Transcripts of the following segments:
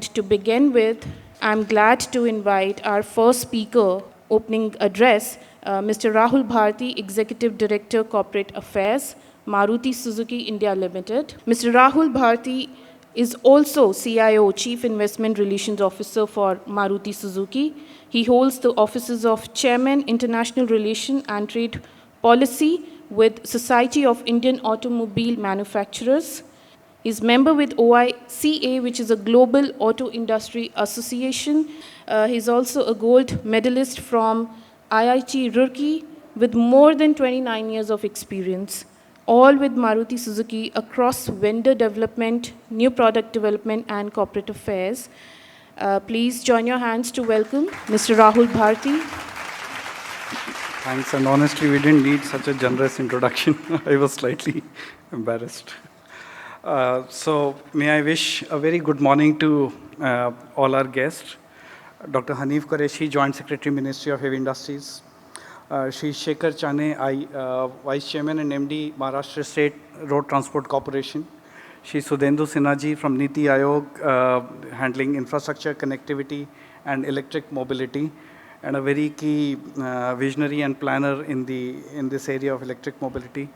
To begin with, I'm glad to invite our first speaker, opening address, Mr. Rahul Bharti, Executive Director, Corporate Affairs, Maruti Suzuki India Limited. Mr. Rahul Bharti is also CIO, Chief Investment Relations Officer for Maruti Suzuki. He holds the offices of Chairman, International Relation and Trade Policy with Society of Indian Automobile Manufacturers. He's member with OICA, which is a global auto industry association. He's also a gold medalist from IIT Roorkee with more than 29 years of experience, all with Maruti Suzuki across vendor development, new product development, and corporate affairs. Please join your hands to welcome Mr. Rahul Bharti. Thanks, and honestly, we didn't need such a generous introduction. I was slightly embarrassed. So, may I wish a very good morning to all our guests. Dr. Hanif Qureshi, Joint Secretary, Ministry of Heavy Industries. Shri Shekhar Chane, Vice Chairman and MD, Maharashtra State Road Transport Corporation. Shri Sudhendu Sinha ji from Niti Aayog, handling infrastructure, connectivity, and electric mobility, and a very key visionary and planner in this area of electric mobility.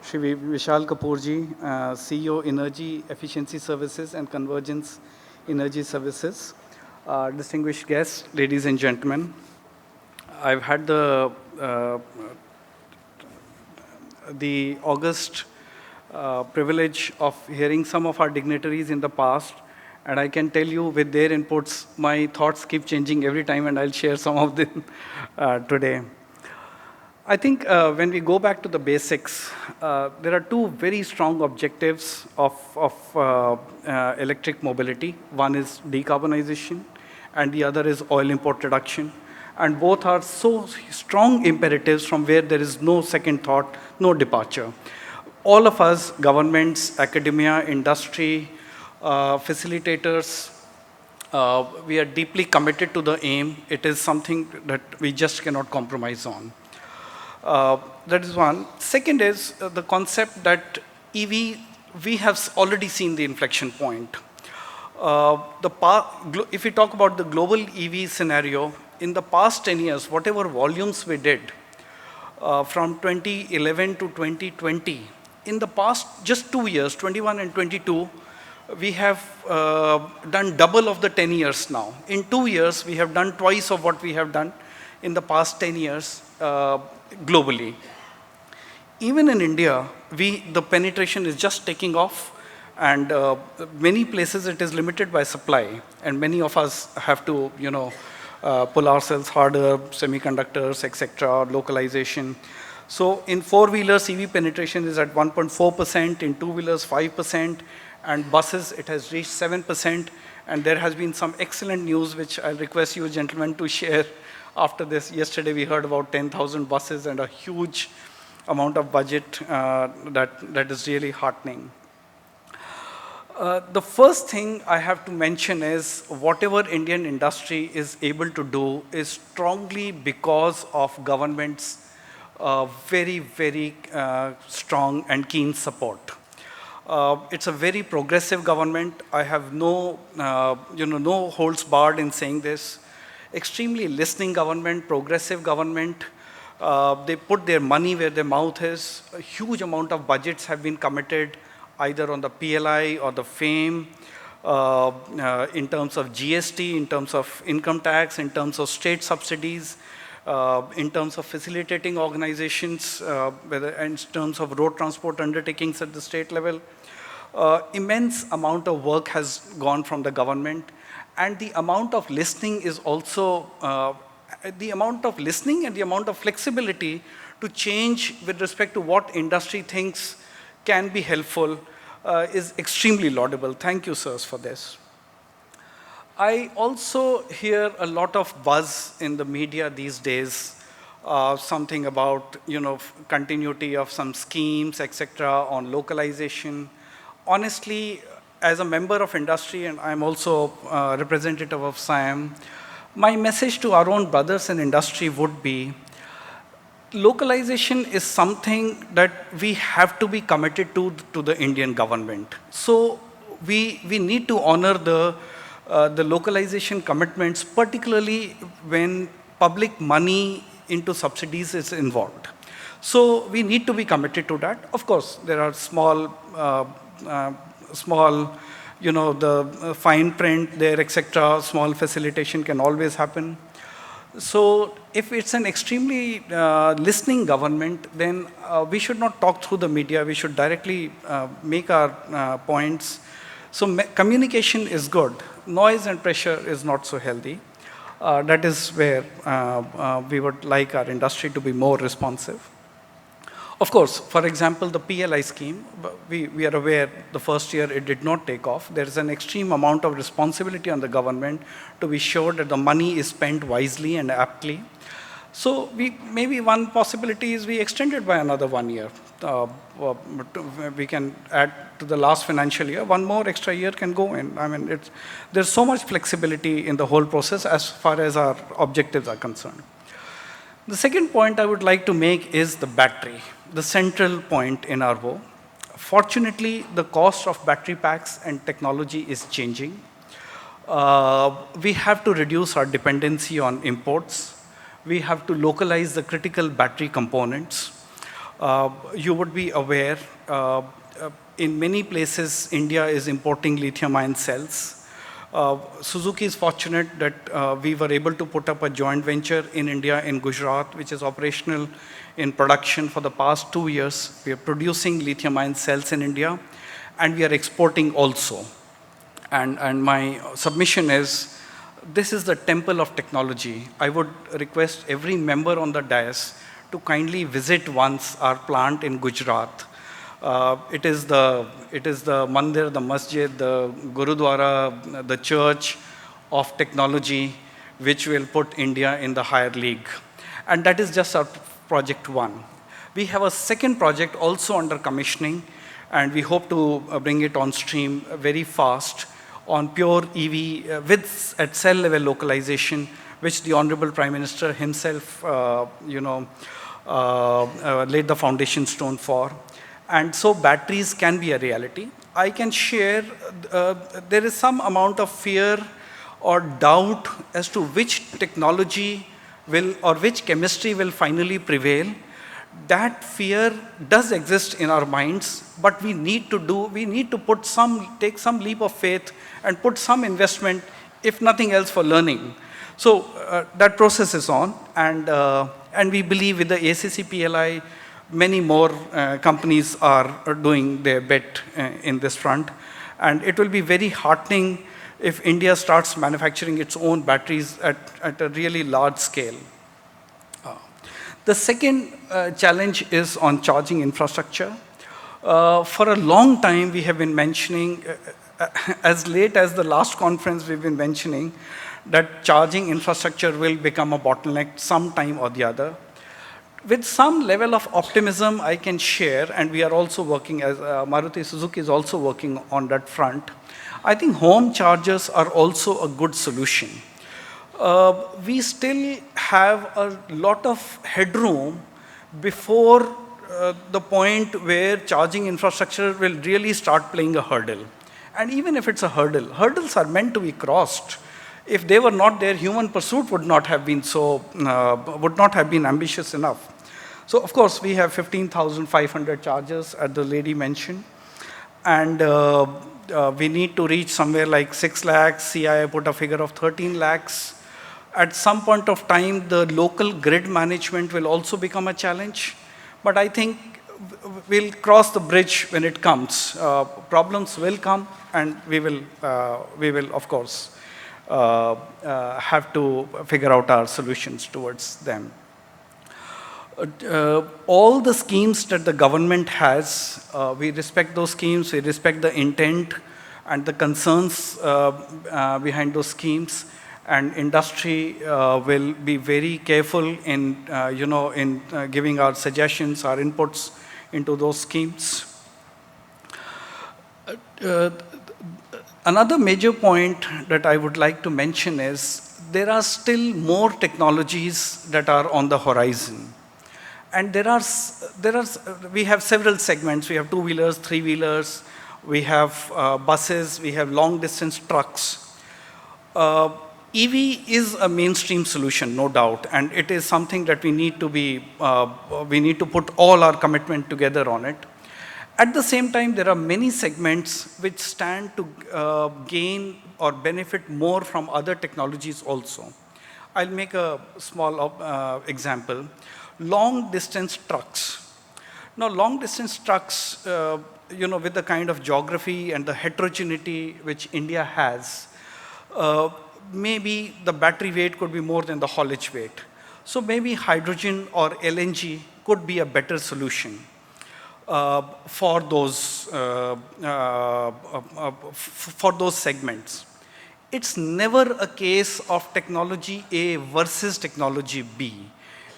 Shri Vishal Kapoor ji, CEO Energy Efficiency Services and Convergence Energy Services. Distinguished guests, ladies and gentlemen, I've had the august privilege of hearing some of our dignitaries in the past, and I can tell you with their inputs, my thoughts keep changing every time, and I'll share some of them today. I think when we go back to the basics, there are two very strong objectives of electric mobility. One is decarbonization, and the other is oil import reduction. And both are so strong imperatives from where there is no second thought, no departure. All of us, governments, academia, industry, facilitators, we are deeply committed to the aim. It is something that we just cannot compromise on. That is one. Second is the concept that EV, we have already seen the inflection point. If we talk about the global EV scenario, in the past 10 years, whatever volumes we did from 2011 to 2020, in the past just 2 years, 21 and 22, we have done double of the 10 years now. In 2 years, we have done twice of what we have done in the past 10 years globally. Even in India, the penetration is just taking off, and many places it is limited by supply, and many of us have to, pull ourselves harder, semiconductors, etc., localization. So in four-wheelers, EV penetration is at 1.4%, in two-wheelers 5%, and buses it has reached 7%, and there has been some excellent news which I'll request you gentlemen to share after this. Yesterday we heard about 10,000 buses and a huge amount of budget that is really heartening. The first thing I have to mention is whatever Indian industry is able to do is strongly because of government's very, very strong and keen support. It's a very progressive government. I have no holds barred in saying this. Extremely listening government, progressive government. They put their money where their mouth is. A huge amount of budgets have been committed either on the PLI or the FAME, in terms of GST, in terms of income tax, in terms of state subsidies, in terms of facilitating organizations, in terms of road transport undertakings at the state level. Immense amount of work has gone from the government, and the amount of listening is also, the amount of listening and the amount of flexibility to change with respect to what industry thinks can be helpful is extremely laudable. Thank you, sirs, for this. I also hear a lot of buzz in the media these days, something about continuity of some schemes, etc., on localization. Honestly, as a member of industry, and I'm also representative of SIAM, my message to our own brothers in industry would be, localization is something that we have to be committed to the Indian government. So we need to honor the the localization commitments, particularly when public money into subsidies is involved. So we need to be committed to that. Of course, there are small, the fine print there, etc. Small facilitation can always happen. So if it's an extremely listening government, then we should not talk through the media. We should directly make our points. So communication is good. Noise and pressure is not so healthy. That is where we would like our industry to be more responsive. Of course, for example, the PLI scheme, we are aware the first year it did not take off. There is an extreme amount of responsibility on the government to be sure that the money is spent wisely and aptly. So maybe one possibility is we extend it by another 1 year. We can add to the last financial year, one more extra year can go in. I mean, there's so much flexibility in the whole process as far as our objectives are concerned. The second point I would like to make is the battery, the central point in our woe. Fortunately, the cost of battery packs and technology is changing. We have to reduce our dependency on imports. We have to localize the critical battery components. You would be aware, in many places, India is importing lithium-ion cells. Suzuki is fortunate that we were able to put up a joint venture in India, in Gujarat, which is operational in production for the past 2 years. We are producing lithium-ion cells in India, and we are exporting also. And my submission is, this is the temple of technology. I would request every member on the dais to kindly visit once our plant in Gujarat. It is the mandir, the masjid, the gurudwara, the church of technology, which will put India in the higher league. And that is just our project one. We have a second project also under commissioning, and we hope to bring it on stream very fast on pure EV at cell level localization, which the Honorable Prime Minister himself, laid the foundation stone for. And so batteries can be a reality. I can share, there is some amount of fear or doubt as to which technology will, or which chemistry will finally prevail. That fear does exist in our minds, but we need to take some leap of faith and put some investment, if nothing else, for learning. So that process is on, and we believe with the ACC PLI, many more companies are doing their bet in this front. And it will be very heartening if India starts manufacturing its own batteries at a really large scale. The second challenge is on charging infrastructure. For a long time, we have been mentioning, as late as the last conference, we've been mentioning that charging infrastructure will become a bottleneck sometime or the other. With some level of optimism, I can share, and we are also working, as Maruti Suzuki is also working on that front. I think home chargers are also a good solution. We still have a lot of headroom before the point where charging infrastructure will really start playing a hurdle. And even if it's a hurdle, hurdles are meant to be crossed. If they were not there, human pursuit would not have been ambitious enough. So of course, we have 15,500 chargers, as the lady mentioned. And we need to reach somewhere like 6 lakhs. CII put a figure of 13 lakhs. At some point of time, the local grid management will also become a challenge. But I think we'll cross the bridge when it comes. Problems will come, and we will, of course, have to figure out our solutions towards them. All the schemes that the government has, we respect those schemes, we respect the intent and the concerns behind those schemes, and industry will be very careful in, giving our suggestions, our inputs into those schemes. Another major point that I would like to mention is there are still more technologies that are on the horizon. And we have several segments. We have two-wheelers, three-wheelers, we have buses, we have long-distance trucks. Uh, EV is a mainstream solution, no doubt, and it is something that we need to put all our commitment together on it. At the same time, there are many segments which stand to gain or benefit more from other technologies also. I'll make a small example. Long distance trucks. Now, long distance trucks, with the kind of geography and the heterogeneity which India has, uh, maybe the battery weight could be more than the haulage weight. So maybe hydrogen or LNG could be a better solution for those segments. It's never a case of technology A versus technology B.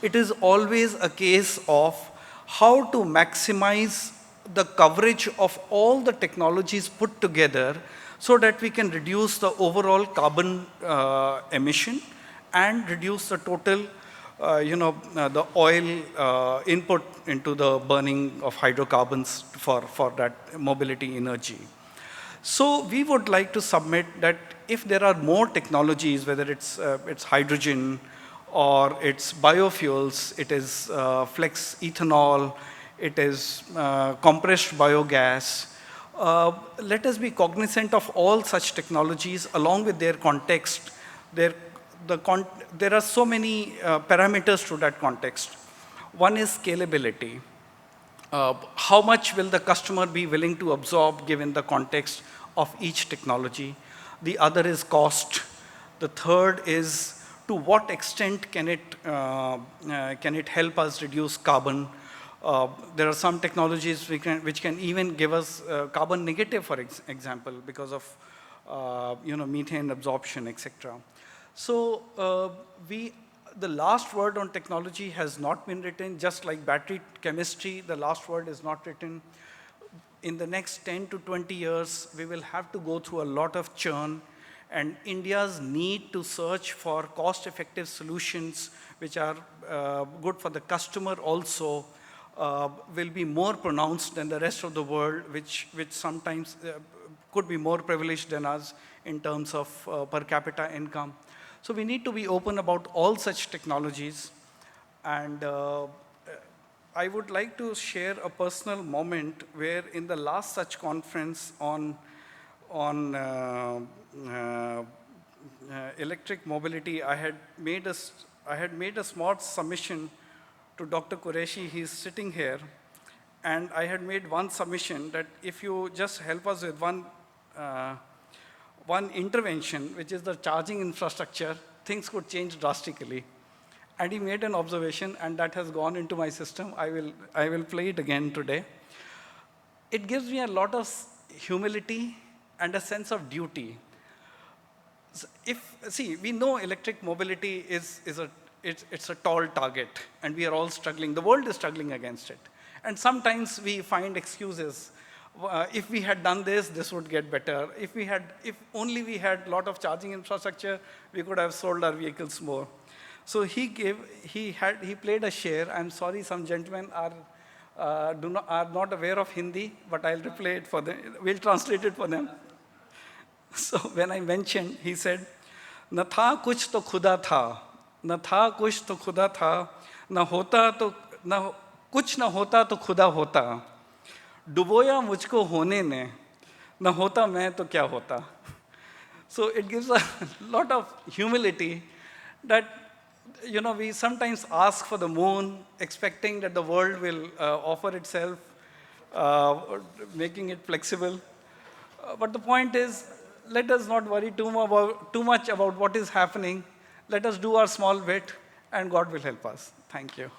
It is always a case of how to maximize the coverage of all the technologies put together so that we can reduce the overall carbon emission and reduce the total the oil input into the burning of hydrocarbons for that mobility energy. So we would like to submit that if there are more technologies, whether it's hydrogen or it's biofuels, it is flex ethanol, it is compressed biogas, let us be cognizant of all such technologies along with their context, their there are so many parameters to that context. One is scalability. How much will the customer be willing to absorb given the context of each technology? The other is cost. The third is to what extent can it help us reduce carbon? There are some technologies which can even give us carbon negative, for example, because of methane absorption, etc. So the last word on technology has not been written, just like battery chemistry, the last word is not written. In the next 10 to 20 years, we will have to go through a lot of churn, and India's need to search for cost-effective solutions which are good for the customer also will be more pronounced than the rest of the world, which sometimes could be more privileged than us in terms of per capita income. So we need to be open about all such technologies. And I would like to share a personal moment where in the last such conference on electric mobility, I had made a small submission to Dr. Qureshi. He's sitting here. And I had made one submission that if you just help us with one intervention, which is the charging infrastructure, things could change drastically. And he made an observation, and that has gone into my system. I will play it again today. It gives me a lot of humility and a sense of duty. So we know electric mobility it's a tall target, and we are all struggling. The world is struggling against it. And sometimes we find excuses. If we had done this would get better. If only we had a lot of charging infrastructure, we could have sold our vehicles more. So he played a share. I'm sorry, some gentlemen are not aware of Hindi, but I'll replay it for them. We'll translate it for them. So when I mentioned, he said, "न था कुछ तो खुदा था, न था कुछ तो खुदा था, न कुछ न होता तो खुदा होता, डुबोया मुझको होने ने, न होता मैं तो क्या होता." So it gives a lot of humility that, we sometimes ask for the moon, expecting that the world will offer itself, making it flexible. But the point is, let us not worry too much about what is happening. Let us do our small bit, and God will help us. Thank you.